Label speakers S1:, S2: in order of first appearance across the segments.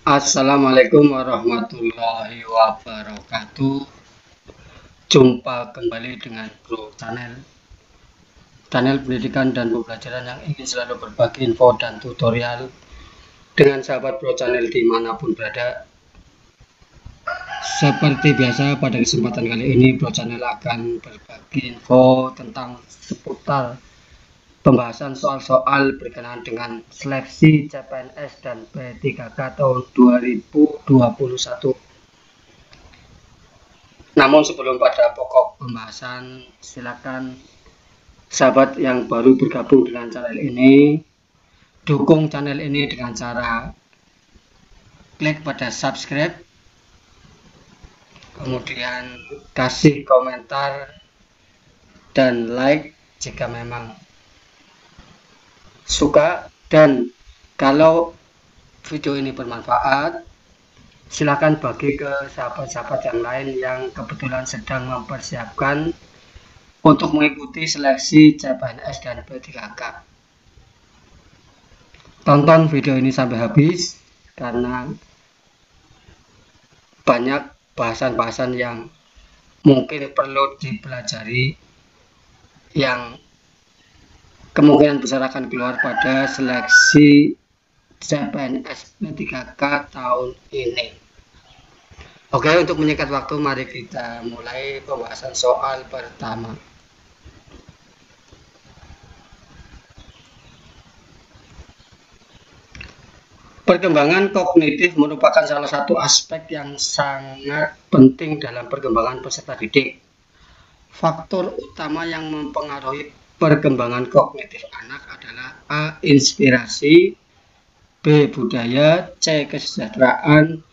S1: Assalamualaikum warahmatullahi wabarakatuh. Jumpa kembali dengan Bro Channel pendidikan dan pembelajaran yang ingin selalu berbagi info dan tutorial dengan sahabat Bro Channel dimanapun berada. Seperti biasa, pada kesempatan kali ini Bro Channel akan berbagi info tentang seputar pembahasan soal-soal berkenaan dengan seleksi CPNS dan P3K tahun 2021. Namun sebelum pada pokok pembahasan, silakan sahabat yang baru bergabung dengan channel ini, dukung channel ini dengan cara klik pada subscribe, kemudian kasih komentar dan like jika memang suka, dan kalau video ini bermanfaat, silakan bagi ke sahabat-sahabat yang lain yang kebetulan sedang mempersiapkan untuk mengikuti seleksi CPNS dan P3K. Tonton video ini sampai habis karena banyak bahasan-bahasan yang mungkin perlu dipelajari yang kemungkinan besar akan keluar pada seleksi CPNS P3K tahun ini. Oke, untuk menyingkat waktu, mari kita mulai pembahasan soal pertama. Perkembangan kognitif merupakan salah satu aspek yang sangat penting dalam perkembangan peserta didik. Faktor utama yang mempengaruhi perkembangan kognitif anak adalah A. Inspirasi, B. Budaya, C. Kesejahteraan,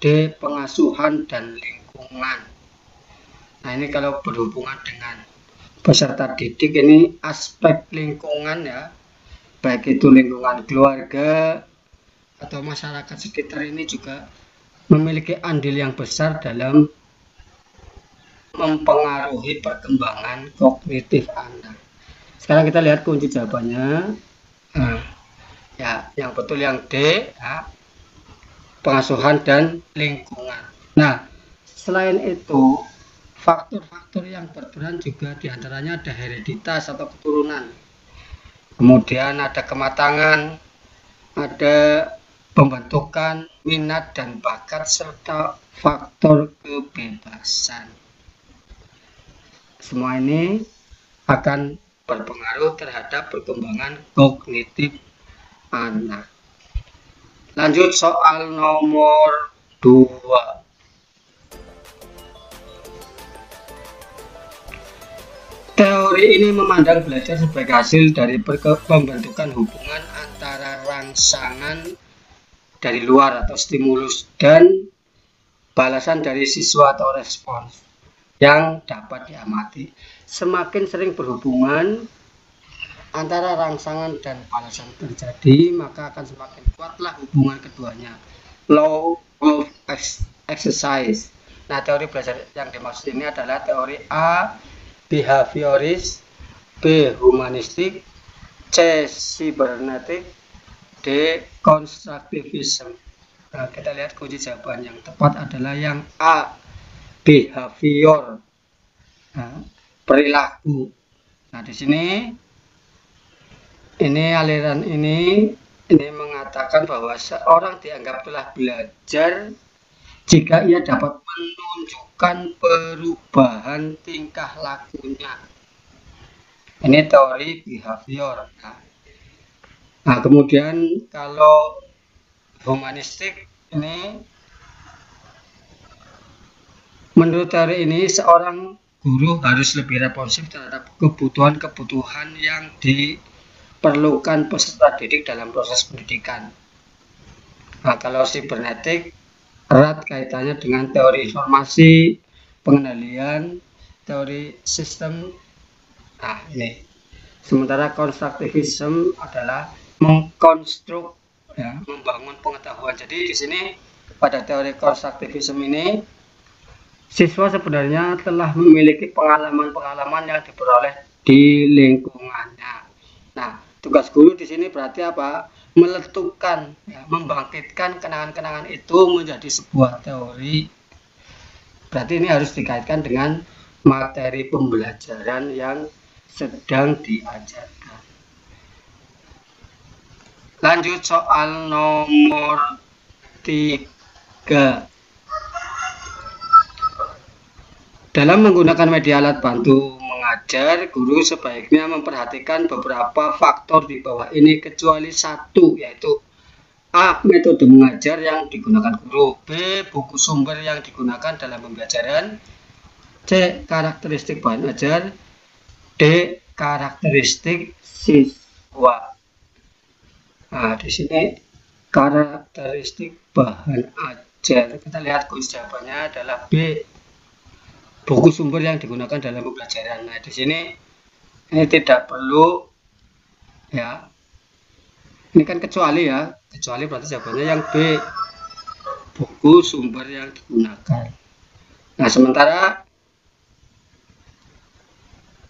S1: D. Pengasuhan dan lingkungan. Nah, ini kalau berhubungan dengan peserta didik, ini aspek lingkungan ya, baik itu lingkungan keluarga atau masyarakat sekitar, ini juga memiliki andil yang besar dalam mempengaruhi perkembangan kognitif anak. Sekarang kita lihat kunci jawabannya. Ya, yang betul yang D, ya, pengasuhan dan lingkungan. Nah, selain itu, faktor-faktor yang berperan juga diantaranya ada hereditas atau keturunan, kemudian ada kematangan, ada pembentukan minat dan bakat, serta faktor kebebasan. Semua ini akan berpengaruh terhadap perkembangan kognitif anak. Lanjut soal nomor 2. Teori ini memandang belajar sebagai hasil dari pembentukan hubungan antara rangsangan dari luar atau stimulus dan balasan dari siswa atau respons yang dapat diamati. Semakin sering berhubungan antara rangsangan dan balasan terjadi, maka akan semakin kuatlah hubungan keduanya. Law of exercise. Nah, teori belajar yang dimaksud ini adalah teori A. Behavioris, B. Humanistik, C. Cybernetic, D. Constructivism. Nah, kita lihat kunci jawaban yang tepat adalah yang A. Behavior, nah, perilaku. Nah, di sini aliran ini mengatakan bahwa seorang dianggap telah belajar jika ia dapat menunjukkan perubahan tingkah lakunya. Ini teori behavior. Nah, kemudian kalau humanistik ini, menurut teori ini seorang guru harus lebih responsif terhadap kebutuhan-kebutuhan yang diperlukan peserta didik dalam proses pendidikan. Nah, kalau cybernetic erat kaitannya dengan teori informasi, pengendalian, teori sistem. Nah, ini. Sementara constructivism adalah mengkonstruk, ya, membangun pengetahuan. Jadi di sini pada teori constructivism ini, siswa sebenarnya telah memiliki pengalaman-pengalaman yang diperoleh di lingkungannya. Nah, tugas guru di sini berarti apa? meletupkan, ya, membangkitkan kenangan-kenangan itu menjadi sebuah teori. Berarti ini harus dikaitkan dengan materi pembelajaran yang sedang diajarkan. Lanjut soal nomor 3. Dalam menggunakan media alat bantu mengajar, guru sebaiknya memperhatikan beberapa faktor di bawah ini kecuali satu, yaitu A. Metode mengajar yang digunakan guru, B. Buku sumber yang digunakan dalam pembelajaran, C. Karakteristik bahan ajar, D. Karakteristik siswa. Nah, di sini karakteristik bahan ajar. Kita lihat kunci jawabannya adalah B. Buku sumber yang digunakan dalam pembelajaran. Nah, di sini ini tidak perlu, ya. Ini kan kecuali, ya. Kecuali berarti jawabannya yang B. Buku sumber yang digunakan. Nah, sementara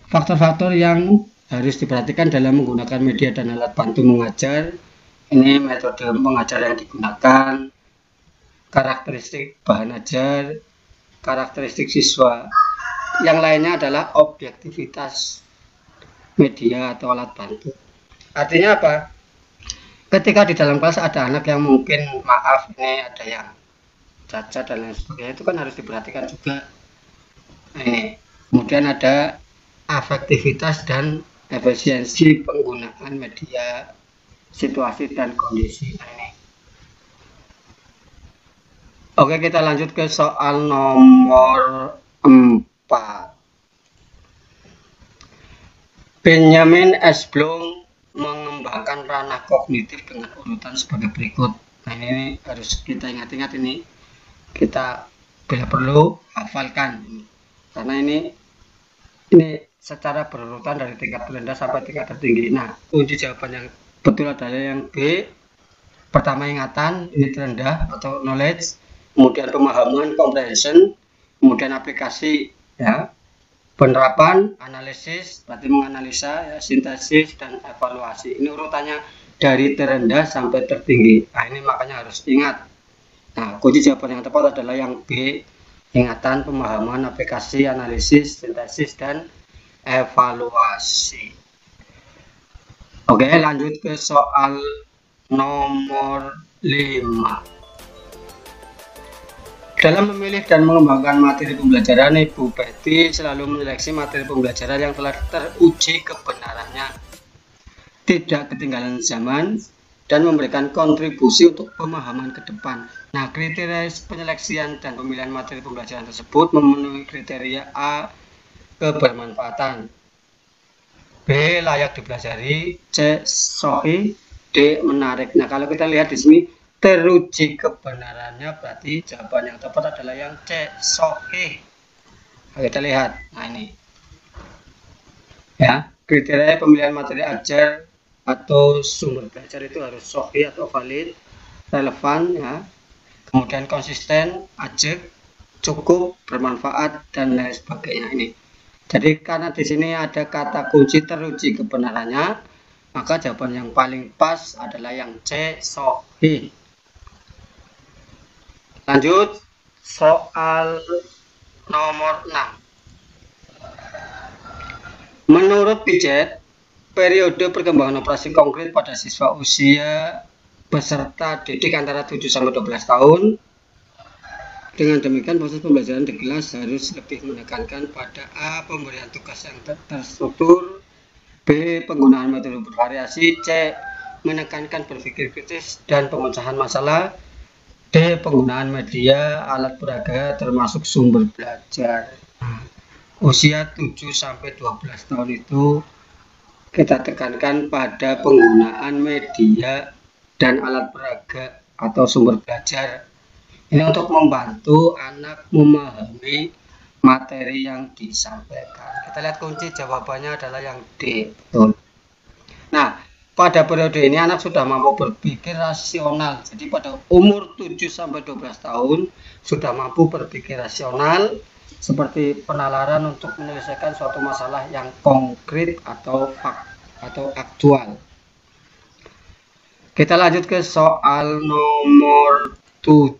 S1: faktor-faktor yang harus diperhatikan dalam menggunakan media dan alat bantu mengajar, ini metode mengajar yang digunakan, karakteristik bahan ajar, karakteristik siswa. Yang lainnya adalah objektivitas media atau alat bantu. Artinya apa? Ketika di dalam kelas ada anak yang mungkin, maaf, ini ada yang cacat dan lain sebagainya, itu kan harus diperhatikan juga. Ini kemudian ada efektivitas dan efisiensi penggunaan media, situasi dan kondisi. Ini. Oke, kita lanjut ke soal nomor 4. Benjamin S. Bloom mengembangkan ranah kognitif dengan urutan sebagai berikut. Nah, ini harus kita ingat-ingat, ini kita bila perlu hafalkan, karena ini secara berurutan dari tingkat terendah sampai tingkat tertinggi. Nah, kunci jawaban yang betul adalah yang B. Pertama ingatan, ini terendah atau knowledge, kemudian pemahaman, comprehension, kemudian aplikasi, ya, penerapan, analisis, berarti menganalisa, ya, sintesis dan evaluasi. Ini urutannya dari terendah sampai tertinggi. Nah, ini makanya harus ingat. Nah, kunci jawaban yang tepat adalah yang B. Ingatan, pemahaman, aplikasi, analisis, sintesis dan evaluasi. Oke, lanjut ke soal nomor 5. Dalam memilih dan mengembangkan materi pembelajaran, Ibu Betty selalu menyeleksi materi pembelajaran yang telah teruji kebenarannya, tidak ketinggalan zaman, dan memberikan kontribusi untuk pemahaman ke depan. Nah, kriteria penyeleksian dan pemilihan materi pembelajaran tersebut memenuhi kriteria A. Kebermanfaatan, B. Layak dipelajari, C. Sahih, D. Menarik. Nah, kalau kita lihat di sini teruji kebenarannya, berarti jawaban yang tepat adalah yang C. Sahih. Nah, kita lihat. Nah, ini, ya, kriteria pemilihan materi ajar atau sumber belajar itu harus sahih atau valid, relevan, ya, kemudian konsisten, ajak, cukup, bermanfaat dan lain sebagainya. Ini. Jadi karena di sini ada kata kunci teruji kebenarannya, maka jawaban yang paling pas adalah yang C. Sahih. Lanjut soal nomor 6. Menurut Piaget, periode perkembangan operasi konkret pada siswa usia peserta didik antara 7-12 tahun. Dengan demikian, proses pembelajaran di kelas harus lebih menekankan pada A. Pemberian tugas yang terstruktur, B. Penggunaan metode bervariasi, C. Menekankan berpikir kritis dan pemecahan masalah, D. Penggunaan media, alat peraga termasuk sumber belajar. Usia 7-12 tahun itu kita tekankan pada penggunaan media dan alat peraga atau sumber belajar. Ini untuk membantu anak memahami materi yang disampaikan. Kita lihat kunci jawabannya adalah yang D. Betul. Nah, pada periode ini anak sudah mampu berpikir rasional. Jadi pada umur 7-12 tahun sudah mampu berpikir rasional, seperti penalaran untuk menyelesaikan suatu masalah yang konkret atau aktual. Kita lanjut ke soal nomor 7.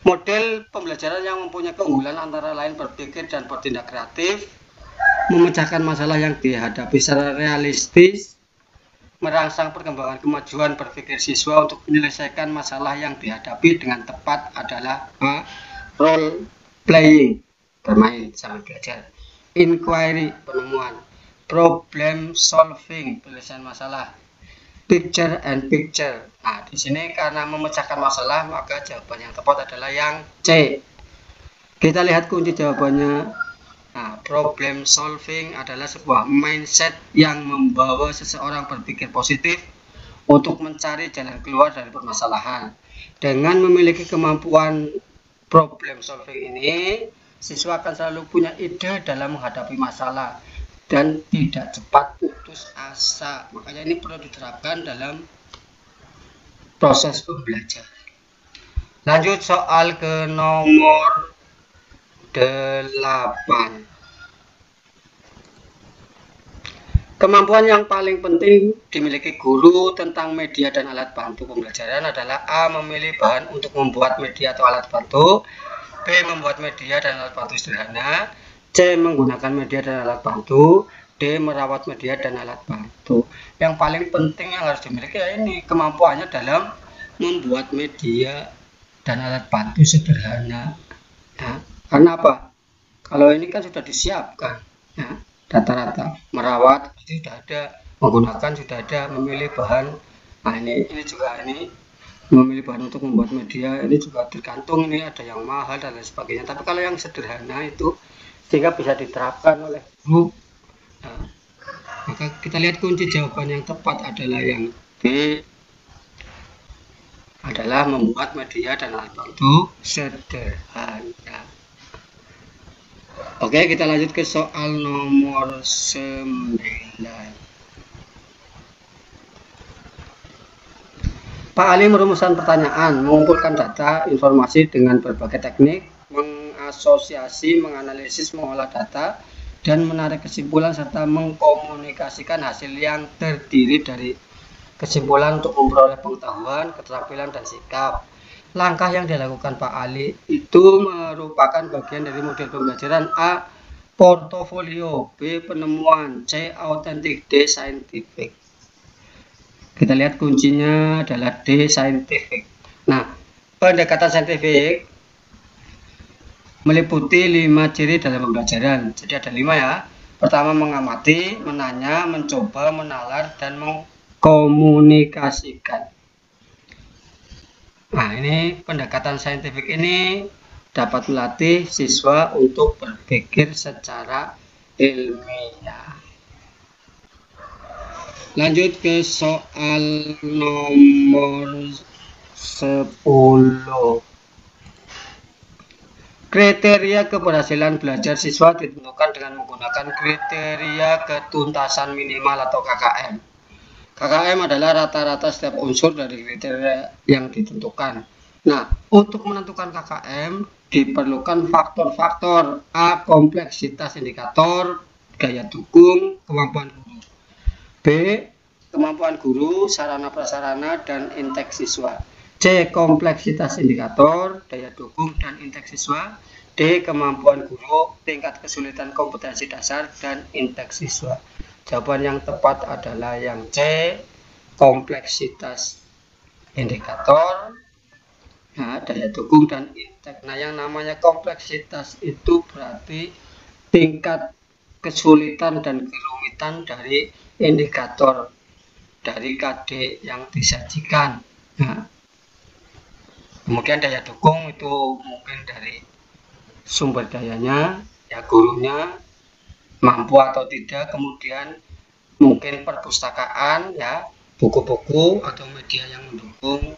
S1: Model pembelajaran yang mempunyai keunggulan antara lain berpikir dan bertindak kreatif, memecahkan masalah yang dihadapi secara realistis, merangsang perkembangan kemajuan berpikir siswa untuk menyelesaikan masalah yang dihadapi dengan tepat adalah A. Role playing, bermain sambil belajar. Inquiry, penemuan. Problem solving, penyelesaian masalah. Picture and picture. Nah, di sini karena memecahkan masalah, maka jawaban yang tepat adalah yang C. Kita lihat kunci jawabannya. Nah, problem solving adalah sebuah mindset yang membawa seseorang berpikir positif untuk mencari jalan keluar dari permasalahan. Dengan memiliki kemampuan problem solving ini, siswa akan selalu punya ide dalam menghadapi masalah dan tidak cepat putus asa. Makanya ini perlu diterapkan dalam proses pembelajaran. Lanjut soal ke nomor 8. Kemampuan yang paling penting dimiliki guru tentang media dan alat bantu pembelajaran adalah A. Memilih bahan untuk membuat media atau alat bantu, B. Membuat media dan alat bantu sederhana, C. Menggunakan media dan alat bantu, D. Merawat media dan alat bantu. Yang paling penting yang harus dimiliki ya ini kemampuannya dalam membuat media dan alat bantu sederhana. Ya, karena apa? Kalau ini kan sudah disiapkan, ya, rata-rata merawat sudah ada, menggunakan sudah ada, memilih bahan. Nah ini juga ini memilih bahan untuk membuat media ini juga tergantung, ini ada yang mahal dan lain sebagainya. Tapi kalau yang sederhana itu sehingga bisa diterapkan oleh guru. Nah, maka kita lihat kunci jawaban yang tepat adalah yang B, adalah membuat media dan alat bantu sederhana. Oke, kita lanjut ke soal nomor 9. Pak Ali merumuskan pertanyaan, mengumpulkan data, informasi dengan berbagai teknik, mengasosiasi, menganalisis, mengolah data, dan menarik kesimpulan serta mengkomunikasikan hasil yang terdiri dari kesimpulan untuk memperoleh pengetahuan, keterampilan, dan sikap. Langkah yang dilakukan Pak Ali itu merupakan bagian dari model pembelajaran A. Portofolio, B. Penemuan, C. Autentik, D. Scientific. Kita lihat kuncinya adalah D. Scientific. Nah, pendekatan saintifik meliputi 5 ciri dalam pembelajaran. Jadi ada 5 ya. Pertama, mengamati, menanya, mencoba, menalar, dan mengkomunikasikan. Nah, ini pendekatan saintifik ini dapat melatih siswa untuk berpikir secara ilmiah. Lanjut ke soal nomor 10. Kriteria keberhasilan belajar siswa ditentukan dengan menggunakan kriteria ketuntasan minimal atau KKM. KKM adalah rata-rata setiap unsur dari kriteria yang ditentukan. Nah, untuk menentukan KKM diperlukan faktor-faktor A. Kompleksitas indikator, gaya dukung, kemampuan guru. B. Kemampuan guru, sarana prasarana, dan inteks siswa. C. Kompleksitas indikator, daya dukung, dan inteks siswa. D. Kemampuan guru, tingkat kesulitan kompetensi dasar, dan inteks siswa. Jawaban yang tepat adalah yang C. Kompleksitas indikator, nah, daya dukung, dan inteks. Nah, yang namanya kompleksitas itu berarti tingkat kesulitan dan kerumitan dari indikator dari KD yang disajikan. Nah, kemudian daya dukung itu mungkin dari sumber dayanya, ya gurunya mampu atau tidak, kemudian mungkin perpustakaan, ya buku-buku atau media yang mendukung,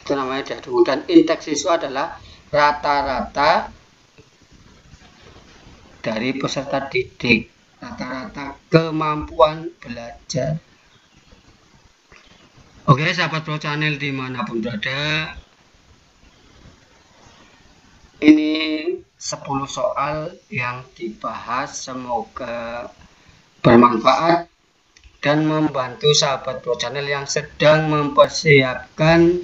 S1: itu namanya daya dukung. Dan inteks siswa adalah rata-rata dari peserta didik, rata-rata kemampuan belajar. Oke, sahabat Pro Channel dimanapun berada, ini 10 soal yang dibahas, semoga bermanfaat dan membantu sahabat Pro Channel yang sedang mempersiapkan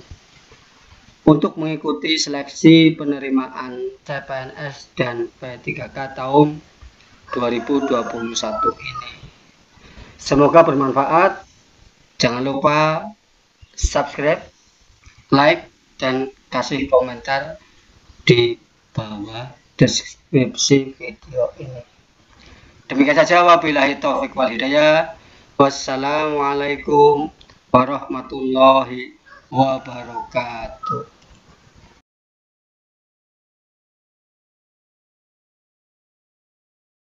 S1: untuk mengikuti seleksi penerimaan CPNS dan P3K tahun 2021 ini. Semoga bermanfaat. Jangan lupa subscribe, like, dan kasih komentar di bawah deskripsi video ini. Demikian saja, wabillahi taufik wal hidayah. Wassalamualaikum warahmatullahi wabarakatuh.